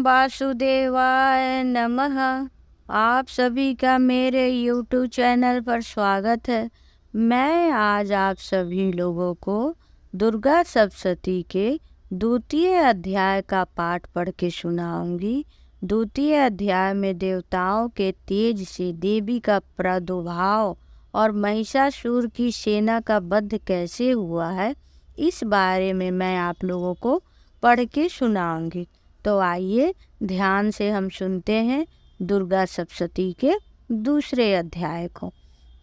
वासुदेवाय नमः। आप सभी का मेरे YouTube चैनल पर स्वागत है। मैं आज आप सभी लोगों को दुर्गा सप्तशती के द्वितीय अध्याय का पाठ पढ़ के सुनाऊंगी। द्वितीय अध्याय में देवताओं के तेज से देवी का प्रादुर्भाव और महिषासुर की सेना का वध कैसे हुआ है, इस बारे में मैं आप लोगों को पढ़ के सुनाऊंगी। तो आइए ध्यान से हम सुनते हैं दुर्गा सप्तशती के दूसरे अध्याय को।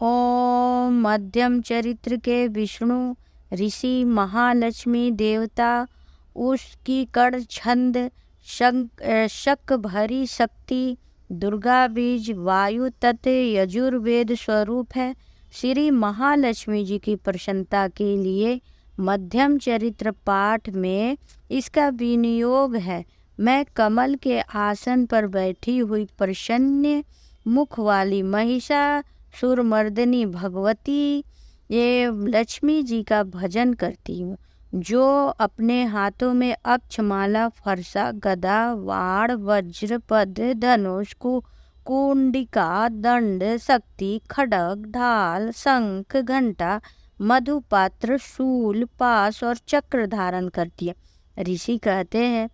ओम। मध्यम चरित्र के विष्णु ऋषि महालक्ष्मी देवता उसकी कड़ छंद शक भरी शक्ति दुर्गा बीज वायु तत्व यजुर्वेद स्वरूप है। श्री महालक्ष्मी जी की प्रसन्नता के लिए मध्यम चरित्र पाठ में इसका विनियोग है। मैं कमल के आसन पर बैठी हुई प्रसन्न मुख वाली महिषासुरमर्दिनी भगवती ये लक्ष्मी जी का भजन करती हूँ, जो अपने हाथों में अक्षमाला फरसा गदा वाण वज्र पद धनुष कुंडिका दंड शक्ति खड्ग ढाल शंख घंटा मधुपात्र शूल पाश और चक्र धारण करती है। ऋषि कहते हैं,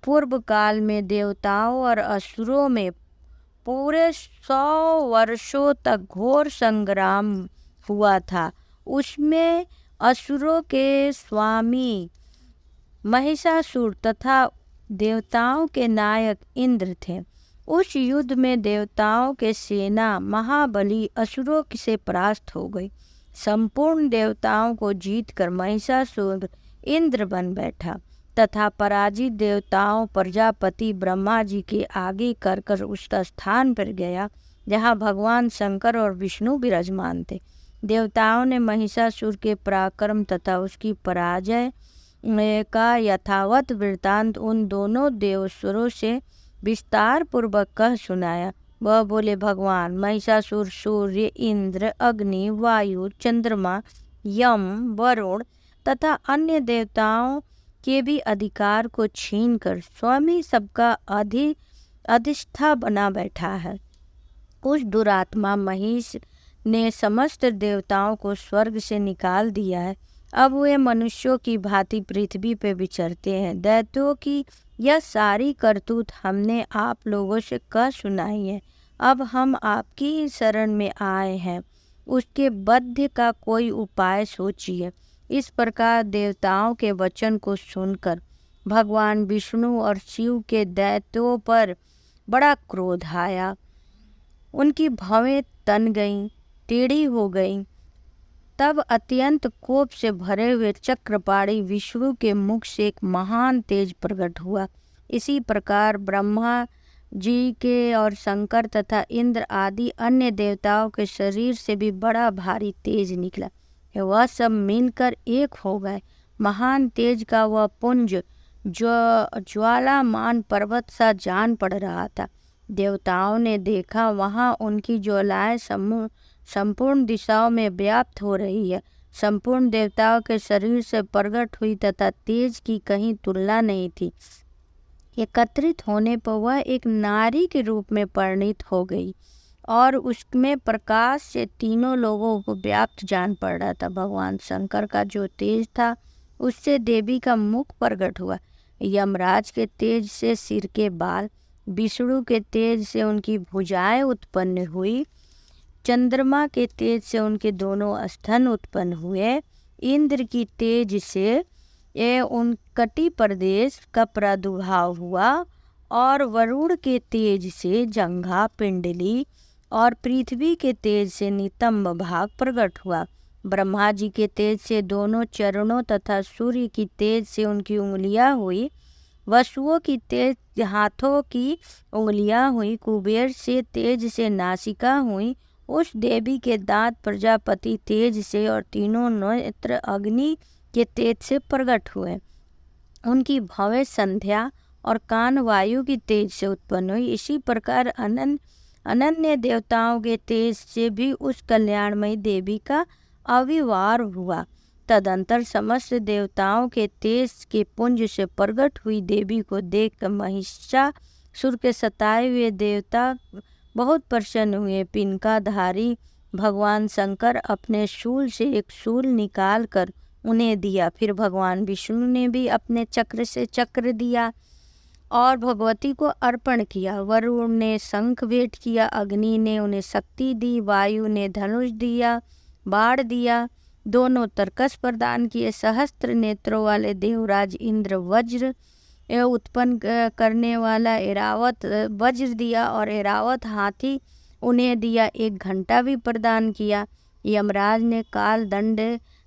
पूर्व काल में देवताओं और असुरों में पूरे 100 वर्षों तक घोर संग्राम हुआ था। उसमें असुरों के स्वामी महिषासुर तथा देवताओं के नायक इंद्र थे। उस युद्ध में देवताओं के सेना महाबली असुरों से परास्त हो गई। संपूर्ण देवताओं को जीतकर महिषासुर इंद्र बन बैठा तथा पराजित देवताओं प्रजापति ब्रह्मा जी के आगे कर उसका स्थान पर गया, जहाँ भगवान शंकर और विष्णु विराजमान थे। देवताओं ने महिषासुर के पराक्रम तथा उसकी पराजय का यथावत वृत्तांत उन दोनों देवसुरों से विस्तार पूर्वक कह सुनाया। वह बोले, भगवान महिषासुर सूर्य इंद्र अग्नि वायु चंद्रमा यम वरुण तथा अन्य देवताओं के भी अधिकार को छीनकर स्वामी सबका अधिष्ठा बना बैठा है। उस दुरात्मा महिष ने समस्त देवताओं को स्वर्ग से निकाल दिया है। अब वे मनुष्यों की भांति पृथ्वी पे विचरते हैं। दैत्यों की यह सारी करतूत हमने आप लोगों से कह सुनाई है। अब हम आपकी ही शरण में आए हैं, उसके वध का कोई उपाय सोचिए। इस प्रकार देवताओं के वचन को सुनकर भगवान विष्णु और शिव के दैत्यों पर बड़ा क्रोध आया। उनकी भवें तन गईं, टेढ़ी हो गईं। तब अत्यंत कोप से भरे हुए चक्रपाणी विष्णु के मुख से एक महान तेज प्रकट हुआ। इसी प्रकार ब्रह्मा जी के और शंकर तथा इंद्र आदि अन्य देवताओं के शरीर से भी बड़ा भारी तेज निकला। वह सब मिलकर एक हो गए। महान तेज का वह पुंज जो ज्वालामान पर्वत सा जान पड़ रहा था। देवताओं ने देखा, वहाँ उनकी ज्वालाएं संपूर्ण दिशाओं में व्याप्त हो रही है। संपूर्ण देवताओं के शरीर से प्रकट हुई तथा तेज की कहीं तुलना नहीं थी। एकत्रित होने पर वह एक नारी के रूप में परिणित हो गई और उसमें प्रकाश से तीनों लोगों को व्याप्त जान पड़ रहा था। भगवान शंकर का जो तेज था, उससे देवी का मुख प्रकट हुआ। यमराज के तेज से सिर के बाल, विष्णु के तेज से उनकी भुजाएं उत्पन्न हुई, चंद्रमा के तेज से उनके दोनों स्तन उत्पन्न हुए, इंद्र की तेज से उन कटी प्रदेश का प्रादुर्भाव हुआ और वरुण के तेज से जंघा पिंडली और पृथ्वी के तेज से नितंब भाग प्रकट हुआ। ब्रह्मा जी के तेज से दोनों चरणों तथा सूर्य की तेज से उनकी उंगलियां हुई, वसुओं की तेज हाथों की उंगलियां हुई, कुबेर से तेज से नासिका हुई, उस देवी के दांत प्रजापति तेज से और तीनों नेत्र अग्नि के तेज से प्रकट हुए। उनकी भवें संध्या और कान वायु की तेज से उत्पन्न हुई। इसी प्रकार अनन्य देवताओं के तेज से भी उस कल्याणमयी देवी का आविर्भाव हुआ। तदंतर समस्त देवताओं के तेज के पुंज से प्रकट हुई देवी को देखकर महिषासुर के सताए हुए देवता बहुत प्रसन्न हुए। पिनकाधारी भगवान शंकर अपने शूल से एक शूल निकाल कर उन्हें दिया। फिर भगवान विष्णु ने भी अपने चक्र से चक्र दिया और भगवती को अर्पण किया। वरुण ने शंख भेंट किया, अग्नि ने उन्हें शक्ति दी, वायु ने धनुष दिया, बाण दिया, दोनों तरकस प्रदान किए। सहस्त्र नेत्रों वाले देवराज इंद्र वज्र उत्पन्न करने वाला ऐरावत वज्र दिया और ऐरावत हाथी उन्हें दिया। एक घंटा भी प्रदान किया। यमराज ने काल दंड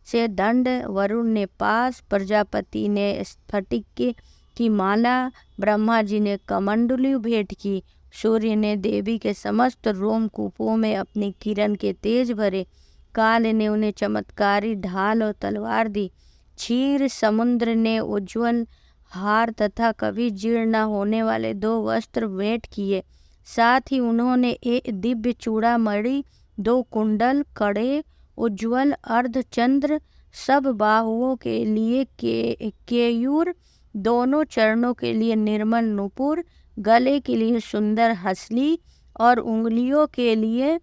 से दंड, वरुण ने पास, प्रजापति ने स्फटिक की माला, ब्रह्मा जी ने कमंडलू भेंट की, सूर्य ने देवी के समस्त रोमकूपों में अपनी किरण के तेज भरे, काल ने उन्हें चमत्कारी ढाल और तलवार दी, क्षीर समुद्र ने उज्ज्वल हार तथा कभी जीर्ण न होने वाले 2 वस्त्र भेंट किए। साथ ही उन्होंने एक दिव्य चूड़ामणि, 2 कुंडल, कड़े, उज्ज्वल अर्धचंद्र, सब बाहुओं के लिए केयूर, दोनों चरणों के लिए निर्मल नुपुर, गले के लिए सुंदर हसली और उंगलियों के लिए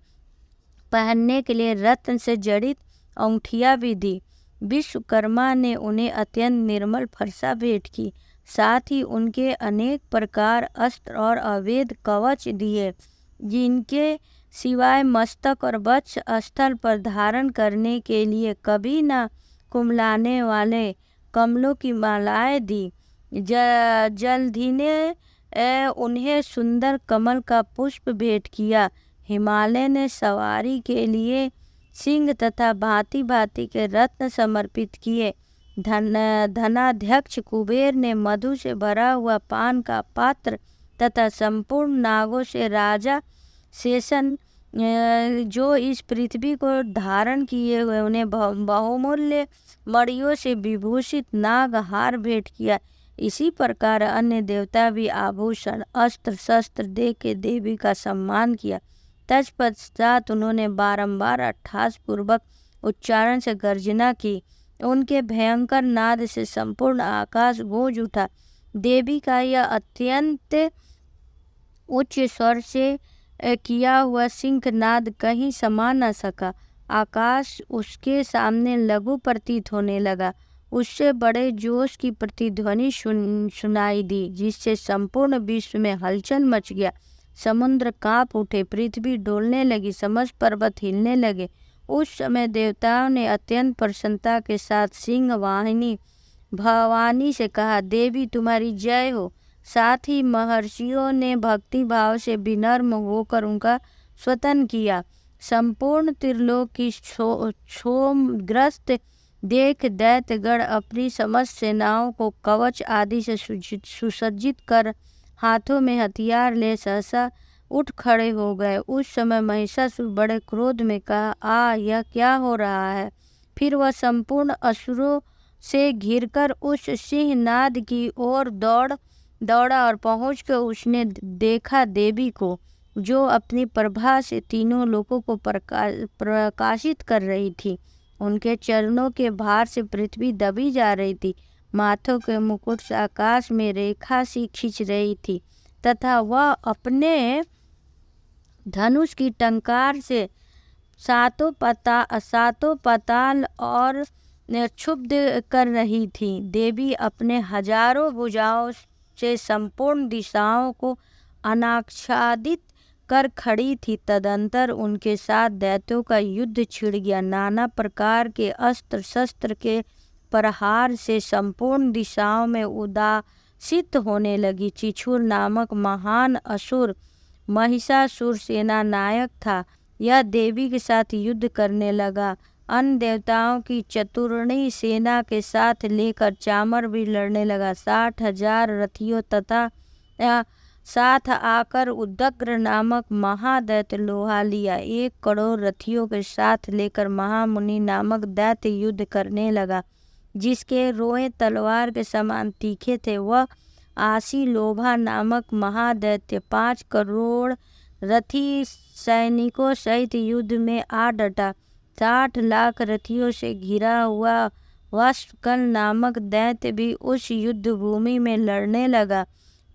पहनने के लिए रत्न से जड़ित अंगूठियाँ भी दी। विश्वकर्मा ने उन्हें अत्यंत निर्मल फरसा भेंट की। साथ ही उनके अनेक प्रकार अस्त्र और अवैध कवच दिए, जिनके सिवाय मस्तक और वक्ष स्थल पर धारण करने के लिए कभी न कुमलाने वाले कमलों की मालाएं दी। जलधि ने उन्हें सुंदर कमल का पुष्प भेंट किया। हिमालय ने सवारी के लिए सिंह तथा भांति भांति के रत्न समर्पित किए। धनाध्यक्ष कुबेर ने मधु से भरा हुआ पान का पात्र तथा संपूर्ण नागों से राजा शेषन जो इस पृथ्वी को धारण किए हुए उन्हें बहुमूल्य मणियों से विभूषित नाग हार भेंट किया। इसी प्रकार अन्य देवता भी आभूषण अस्त्र शस्त्र दे के देवी का सम्मान किया। तत्पश्चात उन्होंने बारंबार अट्ठास पूर्वक उच्चारण से गर्जना की। उनके भयंकर नाद से संपूर्ण आकाश गूंज उठा। देवी का यह अत्यंत उच्च स्वर से किया हुआ सिंहनाद कहीं समा न सका। आकाश उसके सामने लघु प्रतीत होने लगा। उससे बड़े जोश की प्रतिध्वनि सुनाई दी, जिससे संपूर्ण विश्व में हलचल मच गया। समुद्र कांप उठे, पृथ्वी डोलने लगी, समस्त पर्वत हिलने लगे। उस समय देवताओं ने अत्यंत प्रसन्नता के साथ सिंह वाहिनी भवानी से कहा, देवी तुम्हारी जय हो। साथ ही महर्षियों ने भक्ति भाव से विनम्र होकर उनका स्तवन किया। संपूर्ण त्रिलोक की क्षोभग्रस्त देख दैत्यगण अपनी समस्त सेनाओं को कवच आदि से सुसज्जित कर हाथों में हथियार ले सहसा उठ खड़े हो गए। उस समय महिषासुर बड़े क्रोध में कहा, यह क्या हो रहा है। फिर वह संपूर्ण असुरों से घिरकर उस सिंहनाद की ओर दौड़ा और पहुंचकर उसने देखा देवी को, जो अपनी प्रभा से तीनों लोकों को प्रकाशित कर रही थी। उनके चरणों के भार से पृथ्वी दबी जा रही थी। माथों के मुकुट से आकाश में रेखा सी खींच रही थी तथा वह अपने धनुष की टंकार से सातों पाताल और क्षुब्ध कर रही थी। देवी अपने हजारों भुजाओं से संपूर्ण दिशाओं को अनाच्छादित कर खड़ी थी। तदंतर उनके साथ दैत्यों का युद्ध छिड़ गया। नाना प्रकार के अस्त्र शस्त्र के प्रहार से संपूर्ण दिशाओं में उदासित होने लगी। चिछुर नामक महान असुर महिषासुर सेना नायक था। यह देवी के साथ युद्ध करने लगा। अन्य देवताओं की चतुरणी सेना के साथ लेकर चामर भी लड़ने लगा। 60,000 रथियों तथा साथ आकर उदग्र नामक महादैत्य लोहा लिया। 1 करोड़ रथियों के साथ लेकर महामुनि नामक दैत्य युद्ध करने लगा, जिसके रोए तलवार के समान तीखे थे। वह आसी लोभा नामक महादैत्य 5 करोड़ रथी सैनिकों सहित युद्ध में आ डटा। 60 लाख रथियों से घिरा हुआ वस्त्रकल नामक दैत्य भी उस युद्ध भूमि में लड़ने लगा।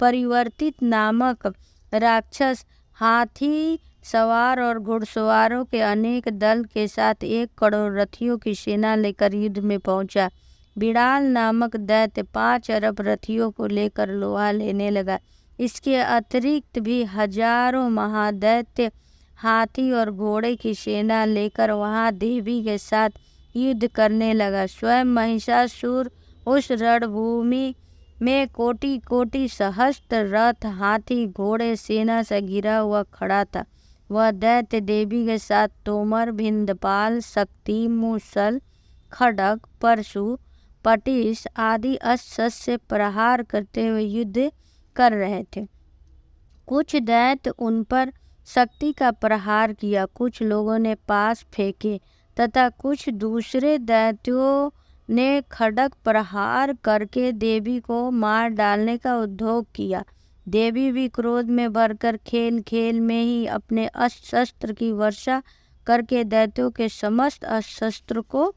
परिवर्तित नामक राक्षस हाथी सवार और घुड़सवारों के अनेक दल के साथ 1 करोड़ रथियों की सेना लेकर युद्ध में पहुंचा। बिड़ाल नामक दैत्य 5 अरब रथियों को लेकर लोहा लेने लगा। इसके अतिरिक्त भी हजारों महादैत्य हाथी और घोड़े की सेना लेकर वहां देवी के साथ युद्ध करने लगा। स्वयं महिषासुर उस रणभूमि में कोटि कोटि सहस्त्र रथ हाथी घोड़े सेना से घिरा हुआ खड़ा था। वह दैत्य देवी के साथ तोमर, भिंदपाल, शक्ति, मूसल, खड्ग, परशु, पटिश आदि अस्त्र से प्रहार करते हुए युद्ध कर रहे थे। कुछ दैत्य उन पर शक्ति का प्रहार किया, कुछ लोगों ने पास फेंके तथा कुछ दूसरे दैत्यों ने खड्ग प्रहार करके देवी को मार डालने का उद्योग किया। देवी भी क्रोध में भरकर खेल खेल में ही अपने अस्त्र शस्त्र की वर्षा करके दैत्यों के समस्त अस्त्र शस्त्र को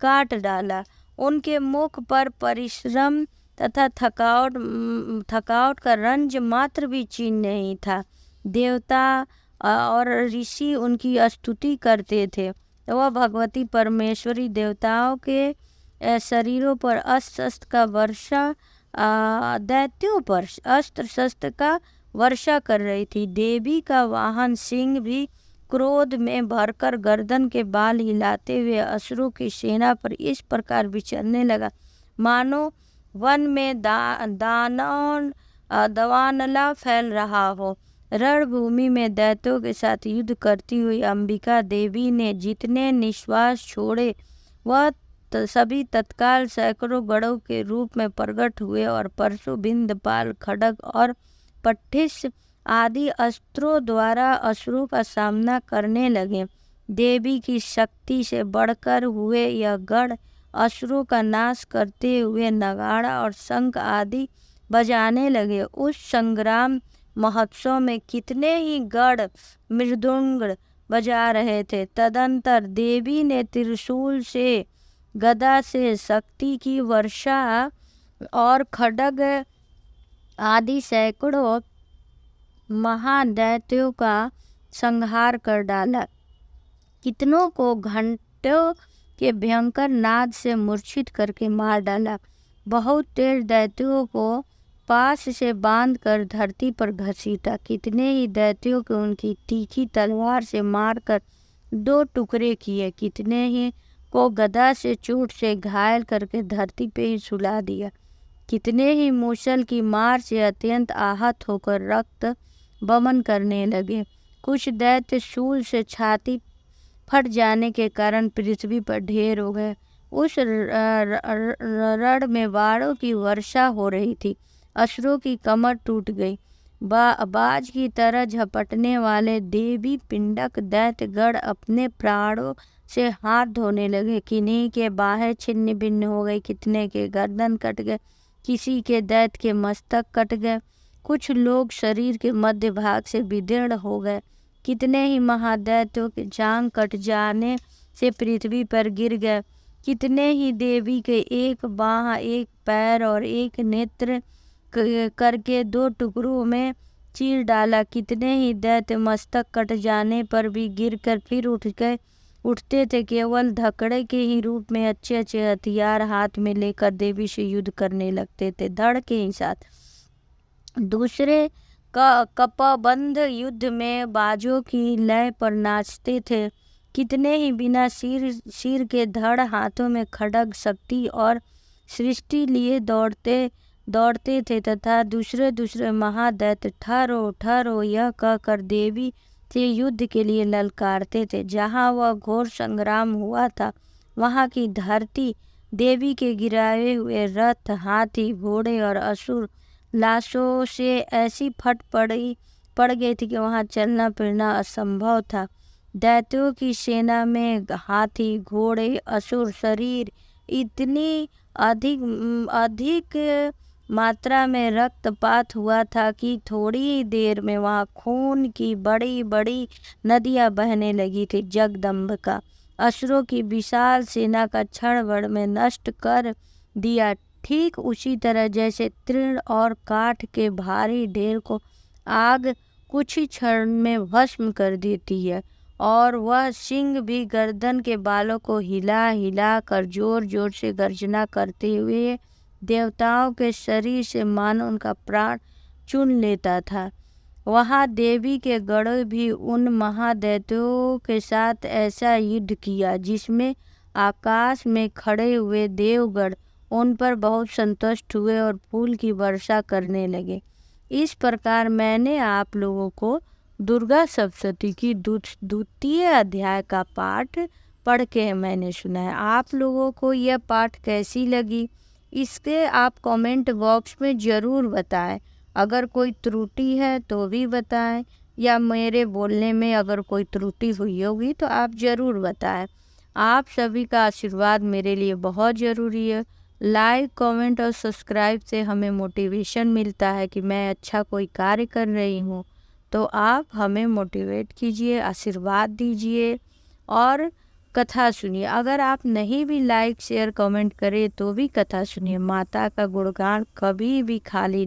काट डाला। उनके मुख पर परिश्रम तथा थकावट का रंज मात्र भी चिन्ह नहीं था। देवता और ऋषि उनकी स्तुति करते थे। वह भगवती परमेश्वरी देवताओं के शरीरों पर अस्त्र शस्त्र का वर्षा दैत्यों पर अस्त्र शस्त्र का वर्षा कर रही थी। देवी का वाहन सिंह भी क्रोध में भरकर गर्दन के बाल हिलाते हुए असुरों की सेना पर इस प्रकार विचरने लगा मानो वन में दावानला फैल रहा हो। रणभूमि में दैत्यों के साथ युद्ध करती हुई अंबिका देवी ने जितने निश्वास छोड़े वह सभी तत्काल सैकड़ों गढ़ों के रूप में प्रकट हुए और परशु, बिंदपाल, खड्ग और पट्टिश आदि अस्त्रों द्वारा असुरों का सामना करने लगे। देवी की शक्ति से बढ़कर हुए यह गढ़ असुरों का नाश करते हुए नगाड़ा और शंख आदि बजाने लगे। उस संग्राम महोत्सव में कितने ही गढ़ मृदुंग बजा रहे थे। तदंतर देवी ने त्रिशूल से, गदा से शक्ति की वर्षा और खड्ग आदि सैकड़ों महादैत्यों का संहार कर डाला। कितनों को घंटों के भयंकर नाद से मूर्छित करके मार डाला। बहुत तेज दैत्यों को पास से बांधकर धरती पर घसीटा। कितने ही दैत्यों को उनकी तीखी तलवार से मारकर 2 टुकड़े किए। कितने ही को गदा से चोट से घायल करके धरती पे ही सुला दिया। कितने ही मूसल की मार से अत्यंत आहत होकर रक्त बमन करने लगे। कुछ दैत्य शूल से छाती फट जाने के कारण पृथ्वी पर ढेर हो गए। उस रण में बाणों की वर्षा हो रही थी। असुरों की कमर टूट गई। बाज की तरह झपटने वाले देवी पिंडक दैत्यगण अपने प्राणों से हाथ धोने लगे। किन्हीं के बाहें छिन्न भिन्न हो गई, कितने के गर्दन कट गए, किसी के दैत्य के मस्तक कट गए। कुछ लोग शरीर के मध्य भाग से विदीर्ण हो गए। कितने ही महादैत्यों के जांघ कट जाने से पृथ्वी पर गिर गए। कितने ही देवी के एक बाह, एक पैर और एक नेत्र करके 2 टुकड़ों में चीर डाला। कितने ही दैत्य मस्तक कट जाने पर भी गिरकर फिर उठ गए। उठते थे केवल धकड़े के ही रूप में अच्छे अच्छे हथियार हाथ में लेकर देवी से युद्ध करने लगते थे, धड़ के ही साथ। दूसरे कपबंद युद्ध में बाजों की लय पर नाचते थे। कितने ही बिना सिर के धड़ हाथों में खड्ग, शक्ति और सृष्टि लिए दौड़ते थे तथा दूसरे महादैत्य ठहरो ठहरो यह कहकर देवी से युद्ध के लिए ललकारते थे। जहाँ वह घोर संग्राम हुआ था वहाँ की धरती देवी के गिराए हुए रथ, हाथी, घोड़े और असुर लाशों से ऐसी पड़ गई थी कि वहाँ चलना फिरना असंभव था। दैत्यों की सेना में हाथी, घोड़े, असुर शरीर इतनी अधिक मात्रा में रक्तपात हुआ था कि थोड़ी ही देर में वहाँ खून की बड़ी बड़ी नदियाँ बहने लगी थी। जगदम्बिका असुरों की विशाल सेना का क्षण भर में नष्ट कर दिया। ठीक उसी तरह जैसे तृण और काठ के भारी ढेर को आग कुछ ही क्षण में भस्म कर देती है, और वह सिंह भी गर्दन के बालों को हिला हिला कर जोर जोर से गर्जना करते हुए देवताओं के शरीर से मानो उनका प्राण चुन लेता था। वहाँ देवी के गणों भी उन महादैत्यों के साथ ऐसा युद्ध किया जिसमें आकाश में खड़े हुए देवगण उन पर बहुत संतुष्ट हुए और फूल की वर्षा करने लगे। इस प्रकार मैंने आप लोगों को दुर्गा सप्तशती की द्वितीय अध्याय का पाठ पढ़ के मैंने सुनाया। आप लोगों को यह पाठ कैसी लगी, इसके आप कमेंट बॉक्स में ज़रूर बताएं। अगर कोई त्रुटि है तो भी बताएं, या मेरे बोलने में अगर कोई त्रुटि हुई होगी तो आप ज़रूर बताएं। आप सभी का आशीर्वाद मेरे लिए बहुत ज़रूरी है। लाइक, कमेंट और सब्सक्राइब से हमें मोटिवेशन मिलता है कि मैं अच्छा कोई कार्य कर रही हूँ। तो आप हमें मोटिवेट कीजिए, आशीर्वाद दीजिए और कथा सुनिए। अगर आप नहीं भी लाइक शेयर कमेंट करें तो भी कथा सुनिए। माता का गुणगान कभी भी खाली